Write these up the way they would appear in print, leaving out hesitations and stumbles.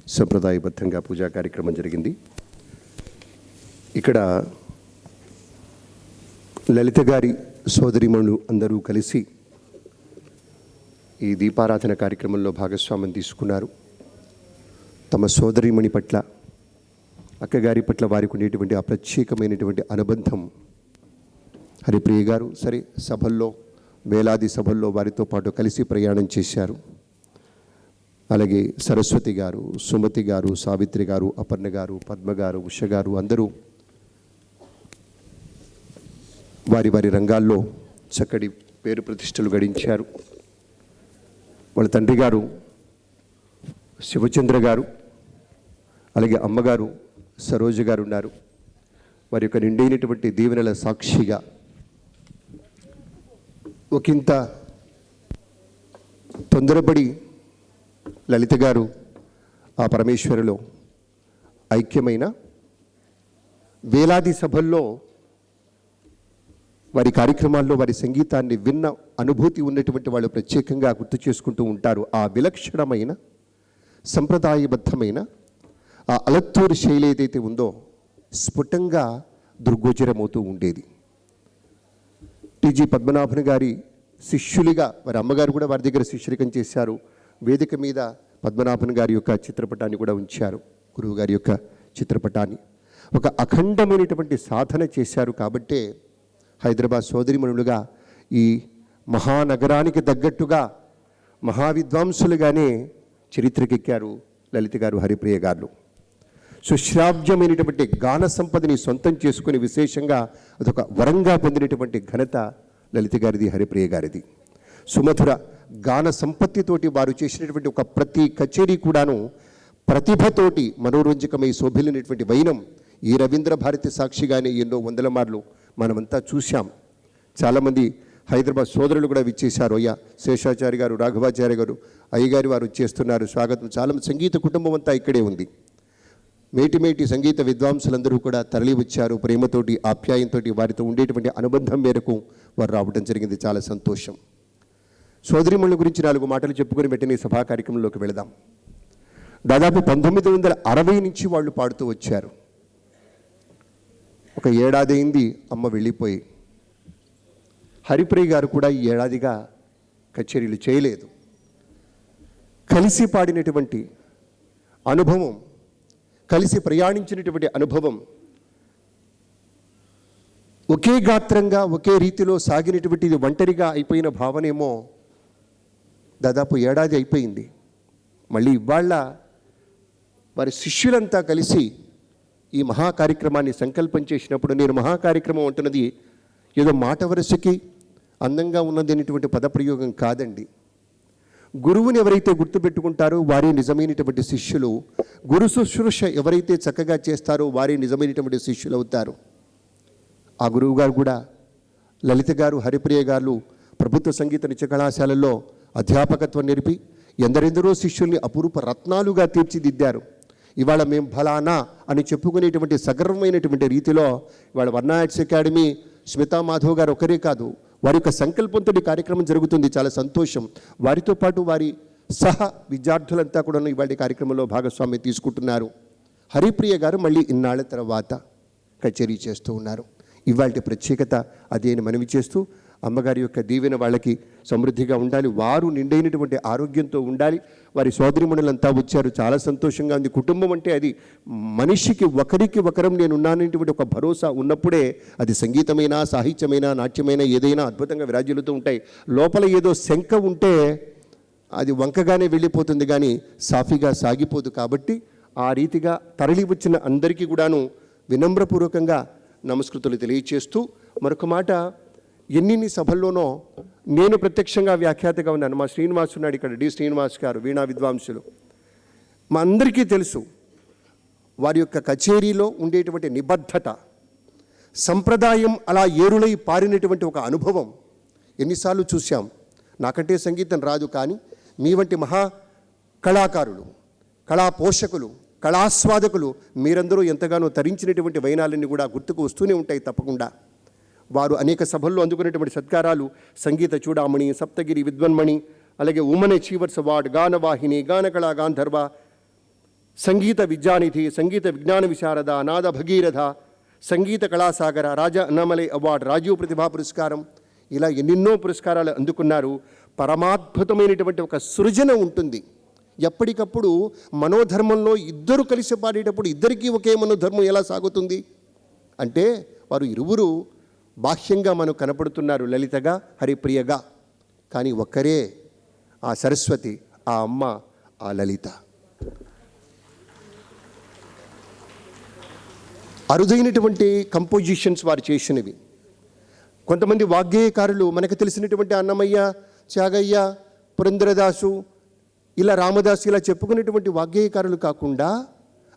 సంప్రదాయబద్ధంగా పూజా కార్యక్రమం జరిగింది. ఇక్కడ లలిత గారి సోదరిమణులు అందరూ కలిసి ఈ దీపారాధన కార్యక్రమంలో భాగస్వామ్యం తీసుకున్నారు. తమ సోదరిమణి పట్ల, అక్కగారి పట్ల వారికి ఉండేటువంటి ఆ ప్రత్యేకమైనటువంటి అనుబంధం. హరిప్రియ గారు సరే సభల్లో, వేలాది సభల్లో వారితో పాటు కలిసి ప్రయాణం చేశారు. అలాగే సరస్వతి గారు, సుమతి గారు, సావిత్రి గారు, అపర్ణ గారు, పద్మ గారు, ఉష గారు అందరూ వారి వారి రంగాల్లో చక్కటి పేరు ప్రతిష్టలు గడించారు. వాళ్ళ తండ్రి గారు శివచంద్ర గారు, అలాగే అమ్మగారు సరోజ గారు ఉన్నారు. వారి యొక్క నిండైనటువంటి దీవెనల సాక్షిగా ఒకంత తొందరపడి లలిత గారు ఆ పరమేశ్వరులో ఐక్యమైన వేలాది సభల్లో వారి కార్యక్రమాల్లో వారి సంగీతాన్ని విన్న అనుభూతి ఉన్నటువంటి వాళ్ళు ప్రత్యేకంగా గుర్తు చేసుకుంటూ ఉంటారు. ఆ విలక్షణమైన సంప్రదాయబద్ధమైన ఆ అలత్తూరు శైలి ఏదైతే ఉందో స్ఫుటంగా దృగ్గోచరమవుతూ ఉండేది. టీజీ పద్మనాభన్ గారి శిష్యులుగా వారి అమ్మగారు కూడా వారి దగ్గర శిష్యరికం చేశారు. వేదిక మీద పద్మనాభన్ గారి యొక్క చిత్రపటాన్ని కూడా ఉంచారు. గురువు గారి యొక్క చిత్రపటాన్ని ఒక అఖండమైనటువంటి సాధన చేశారు. కాబట్టే హైదరాబాద్ సోదరిమణులుగా ఈ మహానగరానికి తగ్గట్టుగా మహావిద్వాంసులుగానే చరిత్రకెక్కారు లలిత గారు, హరిప్రియ గారు. సుశ్రావ్యమైనటువంటి గాన సంపదని సొంతం చేసుకుని విశేషంగా అదొక వరంగా పొందినటువంటి ఘనత లలిత గారిది, హరిప్రియ గారిది. సుమధుర గాన సంపత్తితోటి వారు చేసినటువంటి ఒక ప్రతి కచేరీ కూడాను ప్రతిభతోటి మనోరంజకమై శోభిల్లినటువంటి వైనం ఈ రవీంద్ర భారతి సాక్షిగానే ఎన్నో వందల మార్లు మనమంతా చూశాం. చాలామంది హైదరాబాద్ సోదరులు కూడా విచ్చేశారు. అయ్యా శేషాచార్య గారు, రాఘవాచార్య గారు, అయ్యగారి వారు చేస్తున్నారు స్వాగతం. చాలా సంగీత కుటుంబం అంతా ఇక్కడే ఉంది. మేటి సంగీత విద్వాంసులందరూ కూడా తరలి వచ్చారు. ప్రేమతోటి, ఆప్యాయంతో వారితో ఉండేటువంటి అనుబంధం మేరకు వారు రావడం జరిగింది. చాలా సంతోషం. సోదరిమణుల గురించి 4 మాటలు చెప్పుకొని వెంటనే సభా కార్యక్రమంలోకి వెళదాం. దాదాపు 1960 నుంచి వాళ్ళు పాడుతూ వచ్చారు. ఒక ఏడాది అయింది అమ్మ వెళ్ళిపోయి. హరిప్రియ గారు కూడా ఈ ఏడాదిగా కచేరీలు చేయలేదు. కలిసి పాడినటువంటి అనుభవం, కలిసి ప్రయాణించినటువంటి అనుభవం, ఒకే గాత్రంగా ఒకే రీతిలో సాగినటువంటి ఇది ఒంటరిగా అయిపోయిన భావనేమో దాదాపు ఏడాది అయిపోయింది. మళ్ళీ ఇవాళ వారి శిష్యులంతా కలిసి ఈ మహా కార్యక్రమాన్ని సంకల్పం చేసినప్పుడు, నేను మహా కార్యక్రమం అంటున్నది ఏదో మాట వరుసకి అందంగా ఉన్నది అనేటువంటి పదప్రయోగం కాదండి. గురువుని ఎవరైతే గుర్తుపెట్టుకుంటారో వారే నిజమైనటువంటి శిష్యులు. గురు శుశ్రూష ఎవరైతే చక్కగా చేస్తారో వారే నిజమైనటువంటి శిష్యులు అవుతారు. ఆ గురువు గారు కూడా లలిత గారు, హరిప్రియ గారు ప్రభుత్వ సంగీత నృత్య కళాశాలల్లో అధ్యాపకత్వం నేర్పి ఎందరెందరో శిష్యుల్ని అపురూప రత్నాలుగా తీర్చిదిద్దారు. ఇవాళ మేము ఫలానా అని చెప్పుకునేటువంటి సగర్వమైనటువంటి రీతిలో ఇవాళ వర్ణ ఆర్ట్స్ అకాడమీ స్మితా మాధవ్ గారు ఒకరే కాదు, వారి యొక్క సంకల్పంతో కార్యక్రమం జరుగుతుంది. చాలా సంతోషం. వారితో పాటు వారి సహ విద్యార్థులంతా కూడా ఇవాళ కార్యక్రమంలో భాగస్వామ్యం తీసుకుంటున్నారు. హరిప్రియ గారు మళ్ళీ ఇన్నాళ్ళ తర్వాత కచేరీ చేస్తూ ఉన్నారు. ఇవాళ ప్రత్యేకత అదే అని మనవి చేస్తూ, అమ్మగారి యొక్క దీవెన వాళ్ళకి సమృద్ధిగా ఉండాలి, వారు నిండైనటువంటి ఆరోగ్యంతో ఉండాలి. వారి సోదరిమణులంతా వచ్చారు. చాలా సంతోషంగా ఉంది. కుటుంబం అంటే అది మనిషికి ఒకరికి ఒకరం నేనున్నానటువంటి ఒక భరోసా ఉన్నప్పుడే అది సంగీతమైనా, సాహిత్యమైనా, నాట్యమైనా ఏదైనా అద్భుతంగా విరాజిల్లుతూ ఉంటాయి. లోపల ఏదో శంక ఉంటే అది వంకగానే వెళ్ళిపోతుంది, కానీ సాఫీగా సాగిపోదు. కాబట్టి ఆ రీతిగా తరలి వచ్చిన అందరికీ కూడాను వినమ్రపూర్వకంగా నమస్కృతులు తెలియచేస్తూ, మరొక మాట, ఎన్ని సభల్లోనో నేను ప్రత్యక్షంగా వ్యాఖ్యాతగా ఉన్నాను. మా శ్రీనివాస్ ఉన్నాడు ఇక్కడ, డి శ్రీనివాస్ గారు, వీణా విద్వాంసులు. మా అందరికీ తెలుసు వారి యొక్క కచేరీలో ఉండేటువంటి నిబద్ధత, సంప్రదాయం అలా ఏరులై పారినటువంటి ఒక అనుభవం ఎన్నిసార్లు చూశాం. నాకంటే సంగీతం రాదు, కానీ మీ వంటి మహా కళాకారులు, కళా పోషకులు, కళాస్వాదకులు మీరందరూ ఎంతగానో తరించినటువంటి వైనాలన్నీ కూడా గుర్తుకు వస్తూనే ఉంటాయి తప్పకుండా. వారు అనేక సభల్లో అందుకునేటువంటి సత్కారాలు సంగీత చూడామణి, సప్తగిరి విద్వన్మణి, అలాగే ఉమెన్ అచీవర్స్ అవార్డ్, గానవాహిని, గానకళా గాంధర్వ, సంగీత విద్యానిధి, సంగీత విజ్ఞాన విశారద, నాద భగీరథ, సంగీత కళాసాగర, రాజా అన్నామలై అవార్డు, రాజీవ్ ప్రతిభా పురస్కారం, ఇలా ఎన్నెన్నో పురస్కారాలు అందుకున్నారు. పరమాద్భుతమైనటువంటి ఒక సృజన ఉంటుంది. ఎప్పటికప్పుడు మనోధర్మంలో ఇద్దరు కలిసి పాడేటప్పుడు ఇద్దరికీ ఒకే మనోధర్మం ఎలా సాగుతుంది అంటే, వారు ఇరువురు బాహ్యంగా మనకు కనపడుతున్నారు, లలితగా హరిప్రియగా, కానీ ఒక్కరే ఆ సరస్వతి, ఆ అమ్మ, ఆ లలిత. అరుదైనటువంటి కంపోజిషన్స్ వారు చేసినవి. కొంతమంది వాగ్గేయకారులు మనకు తెలిసినటువంటి అన్నమయ్య, త్యాగయ్య, పురంధరదాసు, ఇలా రామదాసు, ఇలా చెప్పుకునేటువంటి వాగ్గేయకారులు కాకుండా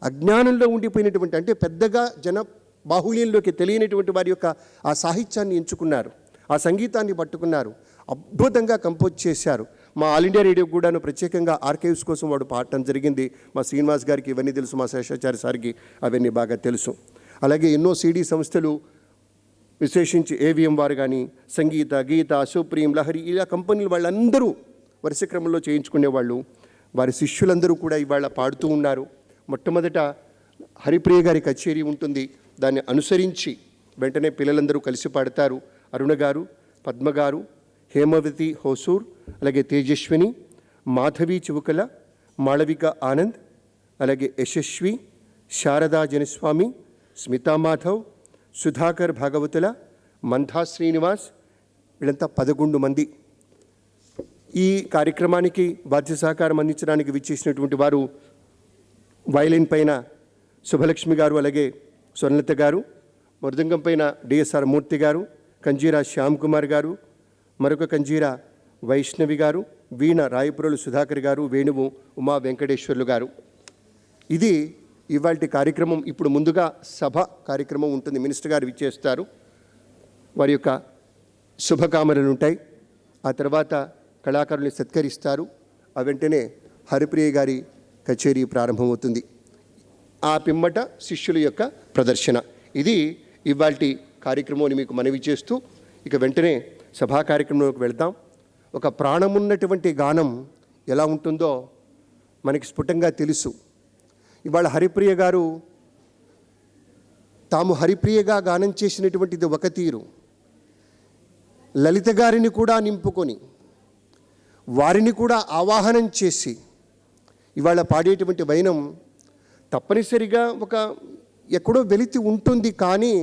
అజ్ఞానంలో ఉండిపోయినటువంటి, అంటే పెద్దగా జన బాహుళ్యంలోకి తెలియనటువంటి వారి యొక్క ఆ సాహిత్యాన్ని ఎంచుకున్నారు, ఆ సంగీతాన్ని పట్టుకున్నారు, అద్భుతంగా కంపోజ్ చేశారు. మా ఆల్ ఇండియా రేడియో కూడాను ప్రత్యేకంగా ఆర్కైవ్స్ కోసం వాడు పాడటం జరిగింది. మా శ్రీనివాస్ గారికి ఇవన్నీ తెలుసు, మా శేషాచార్య సార్కి అవన్నీ బాగా తెలుసు. అలాగే ఎన్నో సిడి సంస్థలు, విశేషించి ఏవిఎం వారు కానీ, సంగీత, గీత, సుప్రీం, లహరి, ఇలా కంపెనీలు వాళ్ళందరూ వరుస క్రమంలో చేయించుకునేవాళ్ళు. వారి శిష్యులందరూ కూడా ఇవాళ పాడుతూ ఉన్నారు. మొట్టమొదట హరిప్రియ గారి కచేరీ ఉంటుంది, దాన్ని అనుసరించి వెంటనే పిల్లలందరూ కలిసి పాడతారు. అరుణ గారు, పద్మ గారు, హేమవతి హోసూర్, అలాగే తేజస్విని, మాధవి చివుకల, మాళవిక ఆనంద్, అలాగే యశస్వి, శారదా జనస్వామి, స్మితా మాధవ్, సుధాకర్ భాగవతుల, మంథా శ్రీనివాస్, వీళ్ళంతా 11 మంది. ఈ కార్యక్రమానికి బాధ్య సహకారం అందించడానికి విచ్చేసినటువంటి వారు వయలిన్ పైన శుభలక్ష్మి గారు, అలాగే స్వర్ణలత గారు, మృదంగం పైన డిఎస్ఆర్ మూర్తి గారు, కంజీరా శ్యామ్ కుమార్ గారు, మరొక కంజీరా వైష్ణవి గారు, వీణ రాయపురలు సుధాకర్ గారు, వేణువు ఉమా వెంకటేశ్వర్లు గారు. ఇది ఇవాల్టి కార్యక్రమం. ఇప్పుడు ముందుగా సభ కార్యక్రమం ఉంటుంది. మినిస్టర్ గారు విచ్చేస్తారు, వారి యొక్క శుభకామనలు ఉంటాయి. ఆ తర్వాత కళాకారుల్ని సత్కరిస్తారు. ఆ వెంటనే హరిప్రియ గారి కచేరీ ప్రారంభమవుతుంది. ఆ పిమ్మట శిష్యుల యొక్క ప్రదర్శన. ఇది ఇవాల్టి కార్యక్రమం అని మీకు మనవి చేస్తూ ఇక వెంటనే సభా కార్యక్రమంలోకి వెళ్తాం. ఒక ప్రాణమున్నటువంటి గానం ఎలా ఉంటుందో మనకి స్ఫుటంగా తెలుసు. ఇవాళ హరిప్రియ గారు తాము హరిప్రియగా గానం చేసినటువంటిది ఒక తీరు, లలిత గారిని కూడా నింపుకొని వారిని కూడా ఆవాహనం చేసి ఇవాళ పాడేటువంటి వైనం తప్పనిసరిగా ఒక ఎక్కడో వెలితి ఉంటుంది. కానీ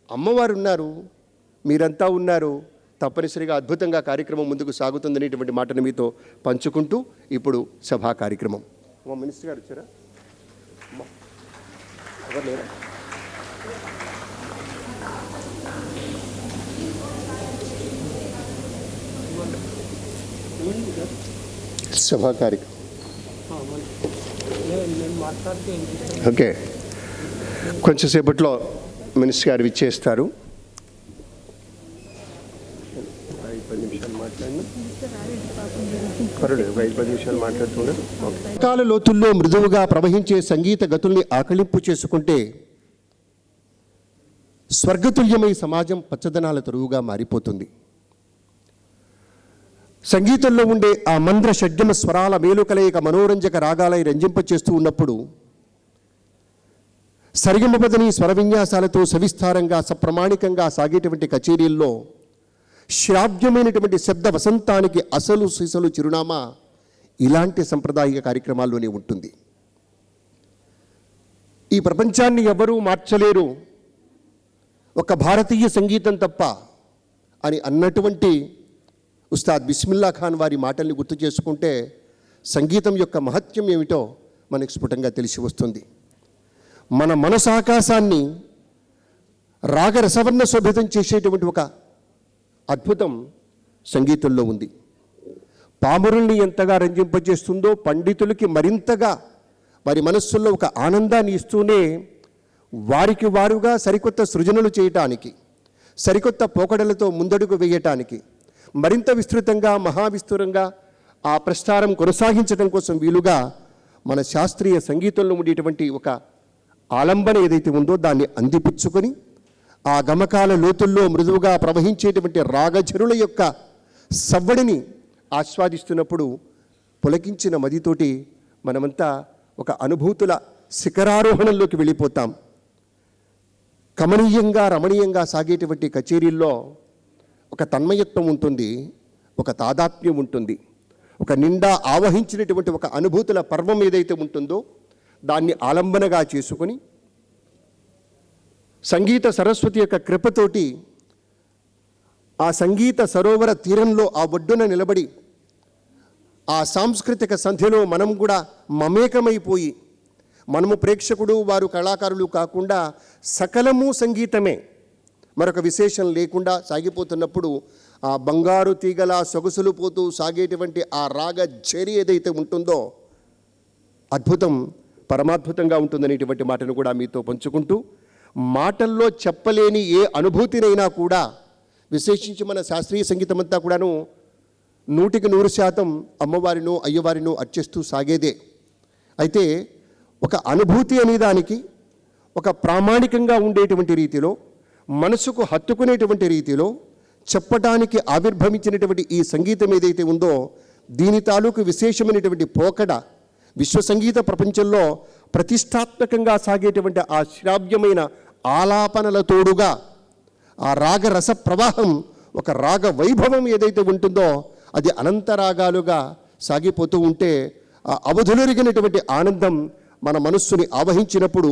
అమ్మవారు ఉన్నారు, మీరంతా ఉన్నారు, తప్పనిసరిగా అద్భుతంగా కార్యక్రమం ముందుకు సాగుతుందనేటువంటి మాటను మీతో పంచుకుంటూ ఇప్పుడు సభా కార్యక్రమం. మినిస్టర్ గారు వచ్చారా? ఎవరు లేరా? సభా కార్యక్రమం ఓకే, కొంచెం సేపట్లో మినిస్టర్ గారు విచ్చేస్తారు. 5-10 నిమిషాలు మాట్లాడుతున్నారు. కాల లోతుల్లో మృదువుగా ప్రవహించే సంగీత గతుల్ని ఆకళింపు చేసుకుంటే స్వర్గతుల్యమై సమాజం పచ్చదనాల తరువుగా మారిపోతుంది. సంగీతంలో ఉండే ఆ మంద్ర షడ్జమ స్వరాల మేలుకలయిక మనోరంజక రాగాలై రంజింపచేస్తూ ఉన్నప్పుడు సరిగమపదని స్వర విన్యాసాలతో సవిస్తారంగా సప్రమాణికంగా సాగేటువంటి కచేరీల్లో శ్రావ్యమైనటువంటి శబ్ద వసంతానికి అసలు సిసలు చిరునామా ఇలాంటి సంప్రదాయ కార్యక్రమాల్లోనే ఉంటుంది. ఈ ప్రపంచాన్ని ఎవరూ మార్చలేరు ఒక భారతీయ సంగీతం తప్ప అని అన్నటువంటి ఉస్తాద్ బిస్మిల్లా ఖాన్ వారి మాటల్ని గుర్తు చేసుకుంటే సంగీతం యొక్క మహత్యం ఏమిటో మనకు స్ఫుటంగా తెలిసి వస్తుంది. మన మనసాకాశాన్ని రాగరసవర్ణ శోభితం చేసేటువంటి ఒక అద్భుతం సంగీతంలో ఉంది. పామరుల్ని ఎంతగా రంజింపజేస్తుందో పండితులకి మరింతగా వారి మనస్సుల్లో ఒక ఆనందాన్ని ఇస్తూనే వారికి వారుగా సరికొత్త సృజనలు చేయటానికి, సరికొత్త పోకడలతో ముందడుగు వేయటానికి, మరింత విస్తృతంగా మహావిస్తృతంగా ఆ ప్రస్థానం కొనసాగించడం కోసం వీలుగా మన శాస్త్రీయ సంగీతంలో ఉండేటువంటి ఒక ఆలంబన ఏదైతే ఉందో దాన్ని అందిపుచ్చుకొని ఆ గమకాల లోతుల్లో మృదువుగా ప్రవహించేటువంటి రాగజరుల యొక్క సవ్వడిని ఆస్వాదిస్తున్నప్పుడు పులకించిన మదితోటి మనమంతా ఒక అనుభూతుల శిఖరారోహణంలోకి వెళ్ళిపోతాం. కమనీయంగా రమణీయంగా సాగేటువంటి కచేరీల్లో ఒక తన్మయత్వం ఉంటుంది, ఒక తాదాత్మ్యం ఉంటుంది, ఒక నిండా ఆవహించినటువంటి ఒక అనుభూతుల పర్వం ఏదైతే ఉంటుందో దాన్ని ఆలంబనగా చేసుకొని సంగీత సరస్వతి యొక్క కృపతోటి ఆ సంగీత సరోవర తీరంలో ఆ ఒడ్డున నిలబడి ఆ సాంస్కృతిక సంధ్యలో మనం కూడా మమేకమైపోయి, మనము ప్రేక్షకుడు, వారు కళాకారులు కాకుండా సకలము సంగీతమే, మరొక విశేషం లేకుండా సాగిపోతున్నప్పుడు ఆ బంగారు తీగల సొగసులు పోతూ సాగేటువంటి ఆ రాగ చరి ఏదైతే ఉంటుందో అద్భుతం, పరమాద్భుతంగా ఉంటుందనేటువంటి మాటను కూడా మీతో పంచుకుంటూ, మాటల్లో చెప్పలేని ఏ అనుభూతినైనా కూడా, విశేషించి మన శాస్త్రీయ సంగీతం అంతా కూడాను 100% అమ్మవారిను అయ్యవారిను అర్చిస్తూ సాగేదే. అయితే ఒక అనుభూతి అనే దానికి ఒక ప్రామాణికంగా ఉండేటువంటి రీతిలో, మనసుకు హత్తుకునేటువంటి రీతిలో చెప్పడానికి ఆవిర్భవించినటువంటి ఈ సంగీతం ఏదైతే ఉందో దీని తాలూకు విశేషమైనటువంటి పోకడ విశ్వ సంగీత ప్రపంచంలో ప్రతిష్టాత్మకంగా సాగేటువంటి ఆ శ్రావ్యమైన ఆలాపనల తోడుగా ఆ రాగరస ప్రవాహం, ఒక రాగ వైభవం ఏదైతే ఉంటుందో అది అనంత రాగాలుగా సాగిపోతూ ఉంటే ఆ అవధులరిగినటువంటి ఆనందం మన మనస్సుని ఆవహించినప్పుడు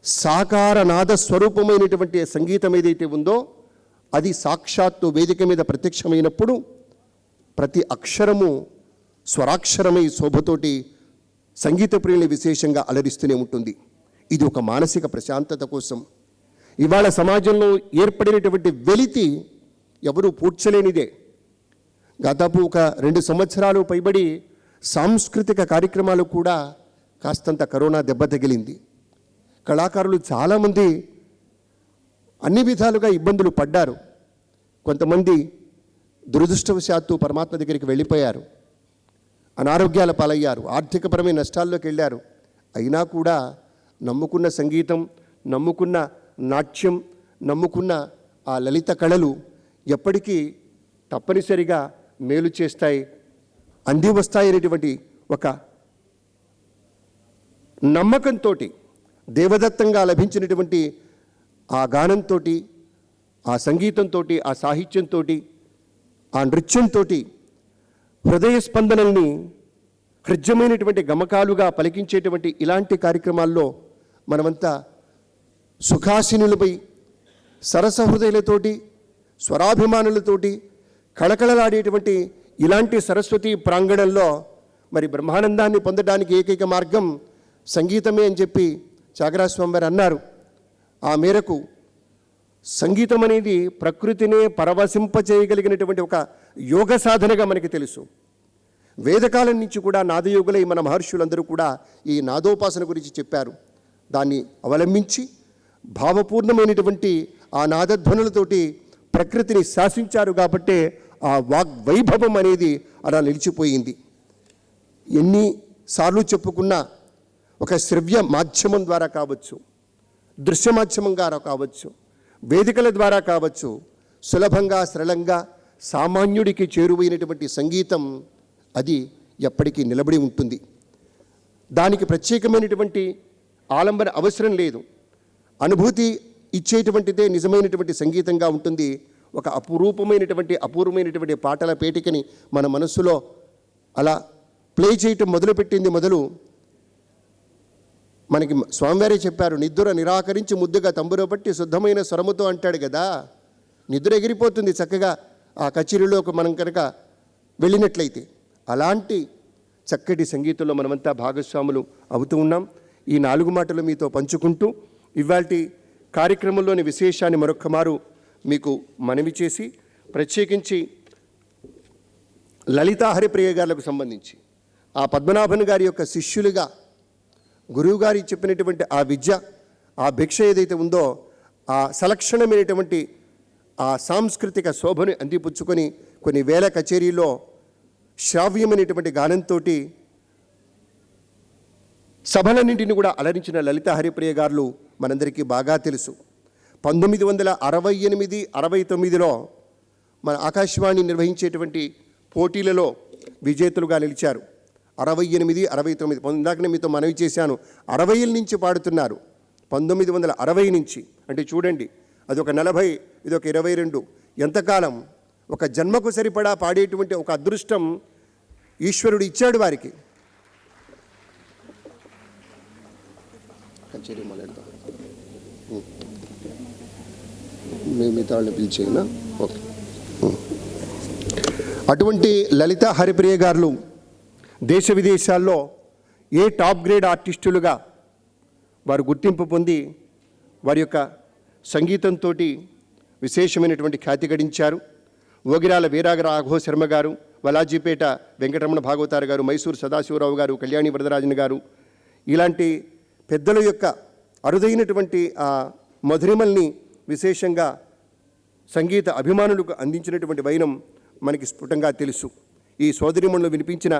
సాకార నాద స్వరూపమైనటువంటి సంగీతం ఏదైతే ఉందో అది సాక్షాత్తు వేదిక మీద ప్రత్యక్షమైనప్పుడు ప్రతి అక్షరము స్వరాక్షరమై శోభతోటి సంగీత ప్రియుల్ని విశేషంగా అలరిస్తూనే ఉంటుంది. ఇది ఒక మానసిక ప్రశాంతత కోసం. ఇవాళ సమాజంలో ఏర్పడినటువంటి వెలితి ఎవరూ పూడ్చలేనిదే. దాదాపు ఒక 2 సంవత్సరాలు పైబడి సాంస్కృతిక కార్యక్రమాలు కూడా కాస్తంత కరోనా దెబ్బ తగిలింది. కళాకారులు చాలామంది అన్ని విధాలుగా ఇబ్బందులు పడ్డారు. కొంతమంది దురదృష్టవశాత్తు పరమాత్మ దగ్గరికి వెళ్ళిపోయారు, అనారోగ్యాల పాలయ్యారు, ఆర్థికపరమైన నష్టాల్లోకి వెళ్ళారు. అయినా కూడా నమ్ముకున్న సంగీతం, నమ్ముకున్న నాట్యం, నమ్ముకున్న ఆ లలిత కళలు ఎప్పటికీ తప్పనిసరిగా మేలు చేస్తాయి, అంది వస్తాయనేటువంటి ఒక నమ్మకంతో, దేవదత్తంగా లభించినటువంటి ఆ గానంతో, ఆ సంగీతంతో, ఆ సాహిత్యంతో, ఆ నృత్యంతో హృదయ స్పందనల్ని హృద్యమైనటువంటి గమకాలుగా పలికించేటువంటి ఇలాంటి కార్యక్రమాల్లో మనమంతా సుఖాసినులపై సరస హృదయాలతోటి, స్వరాభిమానులతోటి కళకళలాడేటువంటి ఇలాంటి సరస్వతి ప్రాంగణంలో మరి బ్రహ్మానందాన్ని పొందడానికి ఏకైక మార్గం సంగీతమే అని చెప్పి త్యాగరాజస్వామి వారు అన్నారు. ఆ మేరకు సంగీతం అనేది ప్రకృతినే పరవశింపచేయగలిగినటువంటి ఒక యోగ సాధనగా మనకి తెలుసు. వేదకాలం నుంచి కూడా నాదయోగులై మన మహర్షులందరూ కూడా ఈ నాదోపాసన గురించి చెప్పారు. దాన్ని అవలంబించి భావపూర్ణమైనటువంటి ఆ నాదధ్వనులతోటి ప్రకృతిని శాసించారు. కాబట్టే ఆ వాగ్వైభవం అనేది అలా నిలిచిపోయింది. ఎన్నిసార్లు చెప్పుకున్నా ఒక శ్రవ్య మాధ్యమం ద్వారా కావచ్చు, దృశ్య మాధ్యమం ద్వారా కావచ్చు, వేదికల ద్వారా కావచ్చు, సులభంగా సరళంగా సామాన్యుడికి చేరువైనటువంటి సంగీతం అది ఎప్పటికీ నిలబడి ఉంటుంది. దానికి ప్రత్యేకమైనటువంటి ఆలంబన అవసరం లేదు. అనుభూతి ఇచ్చేటువంటిదే నిజమైనటువంటి సంగీతంగా ఉంటుంది. ఒక అపూర్వమైనటువంటి పాటల పేటికని మన మనస్సులో అలా ప్లే చేయటం మొదలుపెట్టింది మొదలు మనకి స్వామివారే చెప్పారు, నిద్ర నిరాకరించి ముద్దుగా తంబుర పట్టి శుద్ధమైన స్వరముతో అంటాడు కదా. నిద్ర ఎగిరిపోతుంది చక్కగా ఆ కచేరీలోకి మనం కనుక వెళ్ళినట్లయితే. అలాంటి చక్కటి సంగీతంలో మనమంతా భాగస్వాములు అవుతూ ఉన్నాం. ఈ 4 మాటలు మీతో పంచుకుంటూ ఇవాల్టి కార్యక్రమంలోని విశేషాన్ని మరొక్క మారు మీకు మనవి చేసి, ప్రత్యేకించి లలితా హరిప్రియ గారులకు సంబంధించి ఆ పద్మనాభన్ గారి యొక్క శిష్యులుగా గురువుగారి చెప్పినటువంటి ఆ విద్య, ఆ భిక్ష ఏదైతే ఉందో ఆ సలక్షణమైనటువంటి ఆ సాంస్కృతిక శోభను అందిపుచ్చుకొని కొన్ని వేల కచేరీలో శ్రావ్యమైనటువంటి గానంతో సభలన్నింటినీ కూడా అలరించిన లలితా హరిప్రియ గారు మనందరికీ బాగా తెలుసు. 1968-69లో మన ఆకాశవాణి నిర్వహించేటువంటి పోటీలలో విజేతలుగా నిలిచారు. 68, 69 ఇందాకనే మీతో మనవి చేశాను, 60ల నుంచి పాడుతున్నారు. 1960 నుంచి అంటే చూడండి, అదొక 40, ఇదొక 22. ఎంతకాలం! ఒక జన్మకు సరిపడా పాడేటువంటి ఒక అదృష్టం ఈశ్వరుడు ఇచ్చాడు వారికి. మిగతా వాళ్ళని పిలిచేనా? ఓకే. అటువంటి లలిత హరిప్రియ గారు దేశ విదేశాల్లో ఏ టాప్ గ్రేడ్ ఆర్టిస్టులుగా వారు గుర్తింపు పొంది వారి యొక్క సంగీతంతో విశేషమైనటువంటి ఖ్యాతి గడించారు. ఓగిరాల వీరాగ రాఘవ శర్మ గారు, వలాజీపేట వెంకటరమణ భాగవతారు గారు, మైసూరు సదాశివరావు గారు, కళ్యాణి వరదరాజన్ గారు, ఇలాంటి పెద్దల యొక్క అరుదైనటువంటి ఆ మధురిమల్ని విశేషంగా సంగీత అభిమానులకు అందించినటువంటి వైనం మనకి స్ఫుటంగా తెలుసు. ఈ సోదరిమణులు వినిపించిన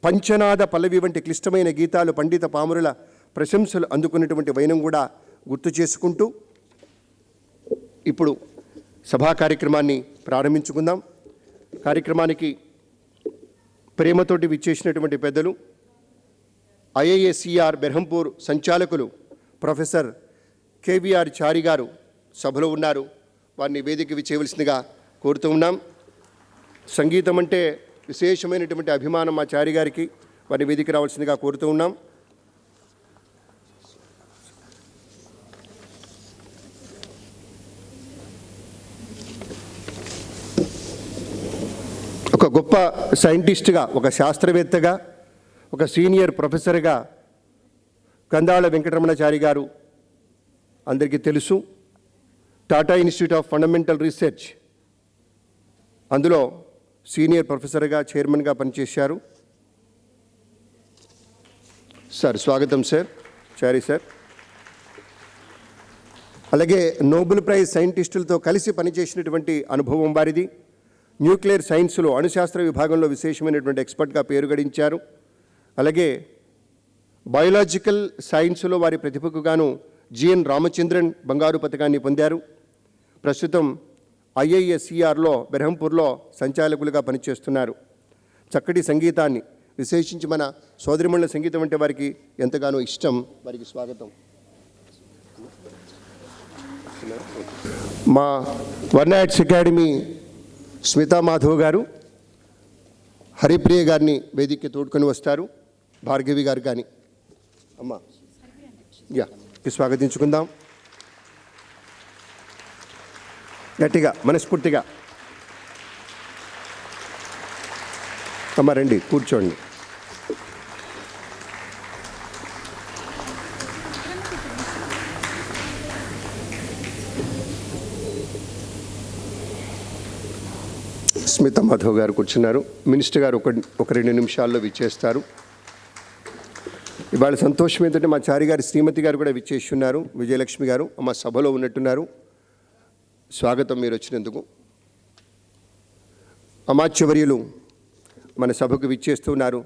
పంచనాద పల్లవి వంటి క్లిష్టమైన గీతాలు పండిత పామరుల ప్రశంసలు అందుకున్నటువంటి వైనం కూడా గుర్తు చేసుకుంటూ ఇప్పుడు సభా కార్యక్రమాన్ని ప్రారంభించుకుందాం. కార్యక్రమానికి ప్రేమతోటి విచ్చేసినటువంటి పెద్దలు IISER బెర్హంపూర్ సంచాలకులు ప్రొఫెసర్ KVR చారి గారు సభలో ఉన్నారు. వారిని వేదికకి చేయవలసిందిగా కోరుతూ ఉన్నాం. సంగీతం అంటే విశేషమైనటువంటి అభిమానం మా చారి గారికి. వారిని వేదిక రావాల్సిందిగా కోరుతూ ఉన్నాం. ఒక గొప్ప సైంటిస్ట్గా, ఒక శాస్త్రవేత్తగా, ఒక సీనియర్ ప్రొఫెసర్గా కందాళ వెంకటరమణాచారి గారు అందరికీ తెలుసు. Tata institute of fundamental research అందులో సీనియర్ ప్రొఫెసర్గా, చైర్మన్గా పనిచేశారు. సార్ స్వాగతం సార్, చారి సార్. అలాగే నోబెల్ ప్రైజ్ సైంటిస్టులతో కలిసి పనిచేసినటువంటి అనుభవం వారిది. న్యూక్లియర్ సైన్స్లో, అణుశాస్త్ర విభాగంలో విశేషమైనటువంటి ఎక్స్పర్ట్గా పేరు గడించారు. అలాగే బయోలాజికల్ సైన్స్లో వారి ప్రతిభకు గాను GN రామచంద్రన్ బంగారు పథకాన్ని పొందారు. ప్రస్తుతం IISERలో బెర్హంపూర్లో సంచాలకులుగా పనిచేస్తున్నారు. చక్కటి సంగీతాన్ని, విశేషించి మన సోదరిమణుల సంగీతం అంటే వారికి ఎంతగానో ఇష్టం. వారికి స్వాగతం. మా వర్ణ ఆర్ట్స్ అకాడమీ స్మితా మాధవ్ గారు హరిప్రియ గారిని వేదికకి తోడుకొని వస్తారు. భార్గవి గారు కానీ అమ్మా స్వాగతించుకుందాం గట్టిగా, మనస్ఫూర్తిగా. అమ్మ రండి, కూర్చోండి. స్మితా మాధవ్ గారు కూర్చున్నారు. మినిస్టర్ గారు ఒక 2 నిమిషాల్లో విచ్చేస్తారు. ఇవాళ సంతోషం ఏంటంటే మా చారి గారి శ్రీమతి గారు కూడా విచ్చేసి ఉన్నారు. విజయలక్ష్మి గారు మా సభలో ఉన్నట్టున్నారు. స్వాగతం మీరు వచ్చినందుకు. అమాత్యవర్యులు మన సభకు విచ్చేస్తున్నారు.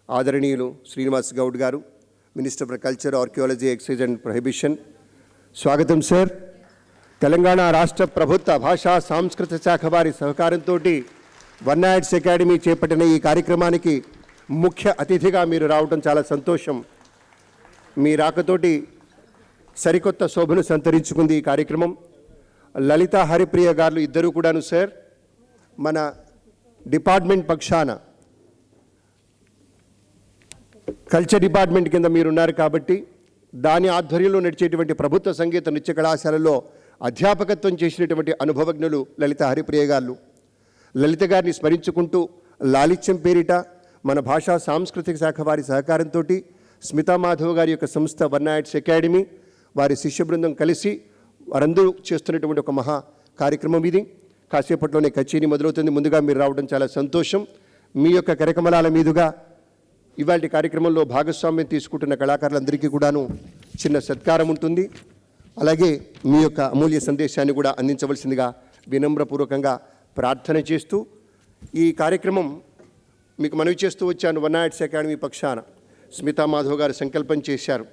ఆదరణీయులు Srinivas Goud garu, minister for culture, archaeology, excise and prohibition. స్వాగతం సార్. తెలంగాణ రాష్ట్ర ప్రభుత్వ భాషా సాంస్కృతిక శాఖ వారి సహకారంతో వర్ణ ఆర్ట్స్ అకాడమీ చేపట్టిన ఈ కార్యక్రమానికి ముఖ్య అతిథిగా మీరు రావడం చాలా సంతోషం. మీ రాకతోటి సరికొత్త శోభను సంతరించుకుంది ఈ కార్యక్రమం. లలిత హరిప్రియ గారు ఇద్దరు కూడాను సార్ మన డిపార్ట్మెంట్ పక్షాన, కల్చర్ డిపార్ట్మెంట్ కింద మీరున్నారు కాబట్టి దాని ఆధ్వర్యంలో నడిచేటువంటి ప్రభుత్వ సంగీత నృత్య కళాశాలలో అధ్యాపకత్వం చేసినటువంటి అనుభవజ్ఞులు లలిత హరిప్రియ గారు. లలిత గారిని స్మరించుకుంటూ లాలిత్యం పేరిట మన భాషా సాంస్కృతిక శాఖ వారి సహకారంతో స్మితా మాధవ్ గారి యొక్క సంస్థ వర్ణ ఆర్ట్స్ అకాడమీ వారి శిష్య బృందం కలిసి వారందరూ చేస్తున్నటువంటి ఒక మహా కార్యక్రమం ఇది. కాసేపట్లోనే కచేరీ మొదలవుతుంది. ముందుగా మీరు రావడం చాలా సంతోషం. మీ యొక్క కరకమలాల మీదుగా ఇవాళ కార్యక్రమంలో భాగస్వామ్యం తీసుకుంటున్న కళాకారులందరికీ కూడాను చిన్న సత్కారం ఉంటుంది. అలాగే మీ యొక్క అమూల్య సందేశాన్ని కూడా అందించవలసిందిగా వినమ్రపూర్వకంగా ప్రార్థన చేస్తూ ఈ కార్యక్రమం మీకు మనవి చేస్తూ వచ్చాను. వర్ణ ఆర్ట్స్ అకాడమీ పక్షాన స్మితా మాధవ్ గారు సంకల్పం చేశారు.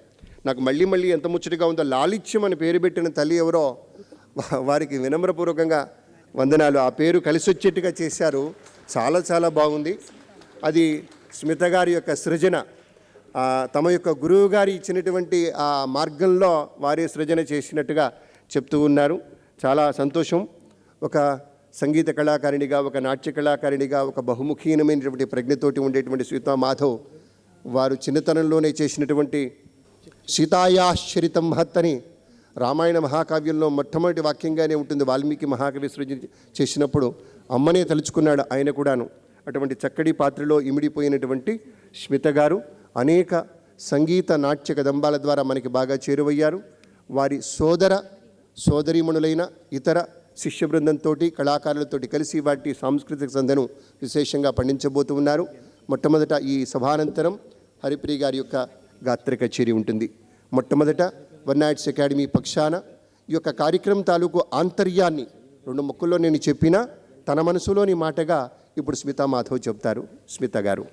నాకు మళ్ళీ ఎంత ముచ్చటగా ఉందో, లాలిత్యం అని పేరు పెట్టిన తల్లి ఎవరో వారికి వినమ్రపూర్వకంగా వందనాలు. ఆ పేరు కలిసి వచ్చేట్టుగా చేశారు. చాలా బాగుంది. అది స్మిత గారి యొక్క సృజన తమ యొక్క గురువు గారి ఇచ్చినటువంటి ఆ మార్గంలో వారే సృజన చేసినట్టుగా చెప్తూ ఉన్నారు. చాలా సంతోషం. ఒక సంగీత కళాకారిణిగా, ఒక నాట్య కళాకారిణిగా, ఒక బహుముఖీనమైనటువంటి ప్రజ్ఞతోటి ఉండేటువంటి సీతా మాధవ్ వారు చిన్నతనంలోనే చేసినటువంటి సీతాయాశ్చరితం మహత్ అని రామాయణ మహాకావ్యంలో మొట్టమొదటి వాక్యంగానే ఉంటుంది. వాల్మీకి మహాకవి సృజన చేసినప్పుడు అమ్మనే తలుచుకున్నాడు ఆయన కూడాను. అటువంటి చక్కటి పాత్రలో ఇమిడిపోయినటువంటి స్మిత గారు అనేక సంగీత నాట్య కదంబాల ద్వారా మనకి బాగా చేరువయ్యారు. వారి సోదరీమణులైన ఇతర శిష్య బృందంతో, కళాకారులతోటి కలిసి వాటి సాంస్కృతిక సంధ్యను విశేషంగా పండించబోతూ ఉన్నారు. మొట్టమొదట ఈ సభానంతరం హరిప్రియ గారి యొక్క గాత్ర కచేరీ ఉంటుంది. మొట్టమొదట వన్ నైట్స్ అకాడమీ పక్షాన ఈ యొక్క కార్యక్రమం తాలూకు ఆంతర్యాన్ని 2 ముక్కల్లో నేను చెప్పినా తన మనసులోని మాటగా ఇప్పుడు స్మితా మాధవ్ చెప్తారు. స్మిత గారు.